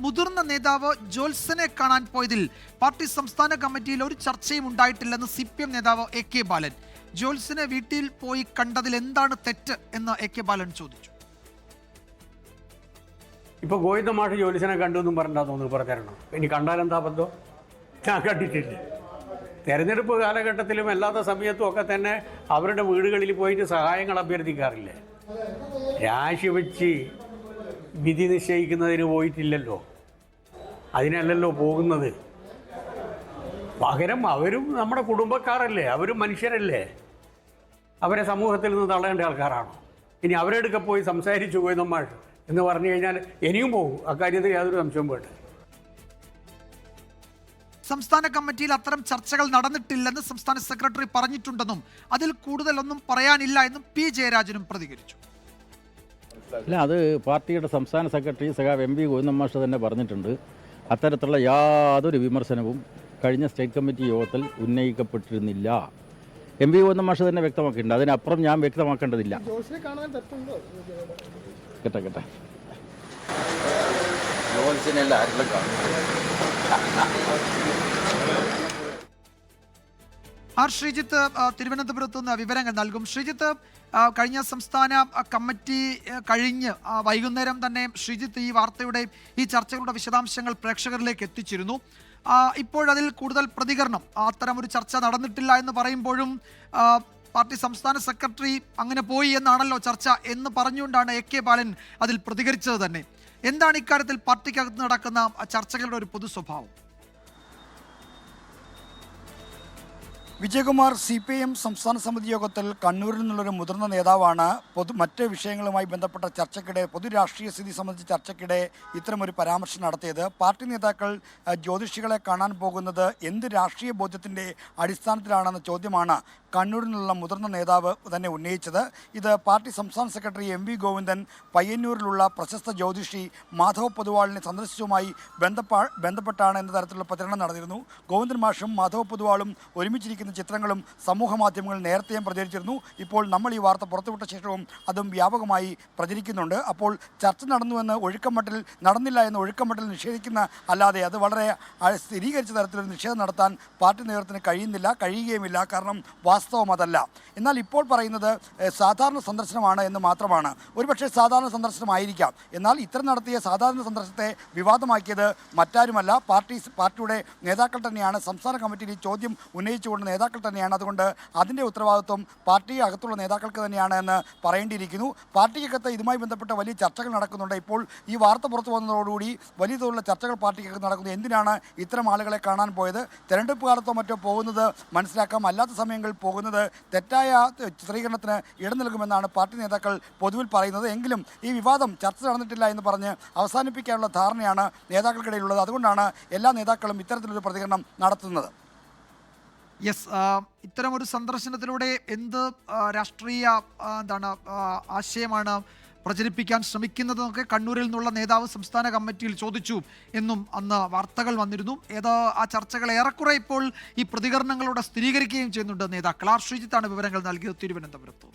മുതിർന്ന നേതാവ് ജോത്സനെ കാണാൻ പോയതിൽ പാർട്ടി സംസ്ഥാന കമ്മിറ്റിയിൽ ഒരു ചർച്ചയും ഉണ്ടായിട്ടില്ലെന്ന് CPM നേതാവ് AK ബാലൻ. ജോത്സനെ വീട്ടിൽ പോയി കണ്ടതിൽ എന്താണ് തെറ്റ് എന്ന് AK ബാലൻ ചോദിച്ചു. ഇപ്പോൾ ഗോവിന്ദ മാഷ് ജോത്സനെ കണ്ടു എന്നും പറഞ്ഞാൽ തോന്നുന്നു പറഞ്ഞിരണം. ഇനി കണ്ടാലെന്താ ബന്ധം? ഞാൻ കണ്ടിട്ടില്ല. തെരഞ്ഞെടുപ്പ് കാലഘട്ടത്തിലും അല്ലാത്ത സമയത്തും ഒക്കെ തന്നെ അവരുടെ വീടുകളിൽ പോയിട്ട് സഹായങ്ങൾ അഭ്യർത്ഥിക്കാറില്ലേ? രാശിവെച്ച് വിധി നിശ്ചയിക്കുന്നതിന് പോയിട്ടില്ലല്ലോ, അതിനല്ലല്ലോ പോകുന്നത്. പകരം അവരും നമ്മുടെ കുടുംബക്കാരല്ലേ, അവരും മനുഷ്യരല്ലേ, അവരെ സമൂഹത്തിൽ നിന്ന് തള്ളേണ്ട ആൾക്കാരാണോ? ഇനി അവരെടുക്കെ പോയി സംസാരിച്ചു പോയി നമ്മൾ എന്ന് പറഞ്ഞു കഴിഞ്ഞാൽ ഇനിയും പോകും. അക്കാര്യത്തിൽ യാതൊരു സംശയവും വേണ്ട. സംസ്ഥാന കമ്മിറ്റിയിൽ അത്തരം ചർച്ചകൾ നടന്നിട്ടില്ലെന്ന് സംസ്ഥാന സെക്രട്ടറി പറഞ്ഞിട്ടുണ്ടെന്നും അതിൽ കൂടുതലൊന്നും പറയാനില്ല എന്നും P ജയരാജനും പ്രതികരിച്ചു. അല്ല, അത് പാർട്ടിയുടെ സംസ്ഥാന സെക്രട്ടറി സഖാവ് MV ഗോവിന്ദൻ മാഷ് തന്നെ പറഞ്ഞിട്ടുണ്ട്. അത്തരത്തിലുള്ള യാതൊരു വിമർശനവും കഴിഞ്ഞ സ്റ്റേറ്റ് കമ്മിറ്റി യോഗത്തിൽ ഉന്നയിക്കപ്പെട്ടിരുന്നില്ല. MV ഗോവിന്ദൻ മാഷ് തന്നെ വ്യക്തമാക്കിയിട്ടുണ്ട്. അതിനപ്പുറം ഞാൻ വ്യക്തമാക്കേണ്ടതില്ല. കേട്ടെ ശ്രീജിത്ത് തിരുവനന്തപുരത്ത് നിന്ന് വിവരങ്ങൾ നൽകും. ശ്രീജിത്ത്, കഴിഞ്ഞ സംസ്ഥാന കമ്മിറ്റി കഴിഞ്ഞ് വൈകുന്നേരം തന്നെ ശ്രീജിത്ത് ഈ വാർത്തയുടെ ഈ ചർച്ചകളുടെ വിശദാംശങ്ങൾ പ്രേക്ഷകരിലേക്ക് എത്തിച്ചിരുന്നു. ഇപ്പോഴതിൽ കൂടുതൽ പ്രതികരണം, അത്തരമൊരു ചർച്ച നടന്നിട്ടില്ല എന്ന് പറയുമ്പോഴും പാർട്ടി സംസ്ഥാന സെക്രട്ടറി അങ്ങനെ പോയി എന്നാണല്ലോ ചർച്ച എന്ന് പറഞ്ഞുകൊണ്ടാണ് AK ബാലൻ അതിൽ പ്രതികരിച്ചത് തന്നെ. എന്താണ് ഇക്കാര്യത്തിൽ പാർട്ടിക്കകത്ത് നടക്കുന്ന ചർച്ചകളുടെ ഒരു പൊതു സ്വഭാവം? വിജയകുമാർ, CPIM സംസ്ഥാന സമിതി യോഗത്തിൽ കണ്ണൂരിൽ നിന്നുള്ളൊരു മുതിർന്ന നേതാവാണ് മറ്റ് വിഷയങ്ങളുമായി ബന്ധപ്പെട്ട ചർച്ചയ്ക്കിടെ, പൊതു രാഷ്ട്രീയ സ്ഥിതി സംബന്ധിച്ച ചർച്ചയ്ക്കിടെ ഇത്തരമൊരു പരാമർശം നടത്തിയത്. പാർട്ടി നേതാക്കൾ ജ്യോതിഷികളെ കാണാൻ പോകുന്നത് എന്ത് രാഷ്ട്രീയ ബോധ്യത്തിൻ്റെ അടിസ്ഥാനത്തിലാണെന്ന ചോദ്യമാണ് കണ്ണൂരിൽ നിന്നുള്ള മുതിർന്ന നേതാവ് തന്നെ ഉന്നയിച്ചത്. ഇത് പാർട്ടി സംസ്ഥാന സെക്രട്ടറി MV ഗോവിന്ദൻ പയ്യന്നൂരിലുള്ള പ്രശസ്ത ജ്യോതിഷി മാധവ് പൊതുവാളിനെ സന്ദർശിച്ചതുമായി ബന്ധപ്പെട്ടാണ് എന്ന തരത്തിലുള്ള പ്രചരണം നടന്നിരുന്നു. ഗോവിന്ദൻ മാഷും മാധവ് പൊതുവാളും ഒരുമിച്ചിരിക്കുന്ന ചിത്രങ്ങളും സമൂഹ മാധ്യമങ്ങൾ നേരത്തെയും പ്രചരിച്ചിരുന്നു. ഇപ്പോൾ നമ്മൾ ഈ വാർത്ത പുറത്തുവിട്ട ശേഷവും അതും വ്യാപകമായി പ്രചരിക്കുന്നുണ്ട്. അപ്പോൾ ചർച്ച നടന്നുവെന്ന് ഒഴുക്കമട്ടിൽ നടന്നില്ല എന്ന് ഒഴുക്കമട്ടിൽ നിഷേധിക്കുന്ന അല്ലാതെ അത് വളരെ സ്ഥിരീകരിച്ച തരത്തിലൊരു നിഷേധം നടത്താൻ പാർട്ടി നേതൃത്വത്തിന് കഴിയുകയുമില്ല. കാരണം വാസ്തവം അതല്ല. എന്നാൽ ഇപ്പോൾ പറയുന്നത് സാധാരണ സന്ദർശനമാണ് എന്ന് മാത്രമാണ്. ഒരുപക്ഷെ സാധാരണ സന്ദർശനമായിരിക്കാം. എന്നാൽ ഇത്തരം നടത്തിയ സാധാരണ സന്ദർശനത്തെ വിവാദമാക്കിയത് മറ്റാരുമല്ല, പാർട്ടിയുടെ നേതാക്കൾ തന്നെയാണ്. സംസ്ഥാന കമ്മിറ്റിയിൽ ഈ ചോദ്യം ഉന്നയിച്ചുകൊണ്ട് നേതാക്കൾ തന്നെയാണ്. അതുകൊണ്ട് അതിൻ്റെ ഉത്തരവാദിത്വം പാർട്ടി അകത്തുള്ള നേതാക്കൾക്ക് തന്നെയാണ് എന്ന് പറയേണ്ടിയിരിക്കുന്നു. പാർട്ടിക്കകത്ത് ഇതുമായി ബന്ധപ്പെട്ട വലിയ ചർച്ചകൾ നടക്കുന്നുണ്ട്. ഇപ്പോൾ ഈ വാർത്ത പുറത്തു വന്നതോടുകൂടി വലിയ തോതിലുള്ള ചർച്ചകൾ പാർട്ടിക്കകത്ത് നടക്കുന്നു. എന്തിനാണ് ഇത്തരം ആളുകളെ കാണാൻ പോയത്? തെരഞ്ഞെടുപ്പ് കാലത്തോ മറ്റോ പോകുന്നത് മനസ്സിലാക്കാം, അല്ലാത്ത സമയങ്ങളിൽ പോകുന്നത് തെറ്റായ ചിത്രീകരണത്തിന് ഇടം നൽകുമെന്നാണ് പാർട്ടി നേതാക്കൾ പൊതുവിൽ പറയുന്നത്. എങ്കിലും ഈ വിവാദം ചർച്ച നടന്നിട്ടില്ല എന്ന് പറഞ്ഞ് അവസാനിപ്പിക്കാനുള്ള ധാരണയാണ് നേതാക്കൾക്കിടയിലുള്ളത്. അതുകൊണ്ടാണ് എല്ലാ നേതാക്കളും ഇത്തരത്തിലൊരു പ്രതികരണം നടത്തുന്നത്. ഇത്തരമൊരു സന്ദർശനത്തിലൂടെ എന്ത് രാഷ്ട്രീയ ആശയമാണ് പ്രചരിപ്പിക്കാൻ ശ്രമിക്കുന്നതെന്നൊക്കെ കണ്ണൂരിൽ നിന്നുള്ള നേതാവ് സംസ്ഥാന കമ്മിറ്റിയിൽ ചോദിച്ചു എന്നും അന്ന് വാർത്തകൾ വന്നിരുന്നു. ആ ചർച്ചകൾ ഏറെക്കുറെ ഇപ്പോൾ ഈ പ്രതികരണങ്ങളോടെ സ്ഥിരീകരിക്കുകയും ചെയ്യുന്നുണ്ട് നേതാക്കൾ. ശ്രീജിത്താണ് വിവരങ്ങൾ നൽകിയത് തിരുവനന്തപുരത്ത്.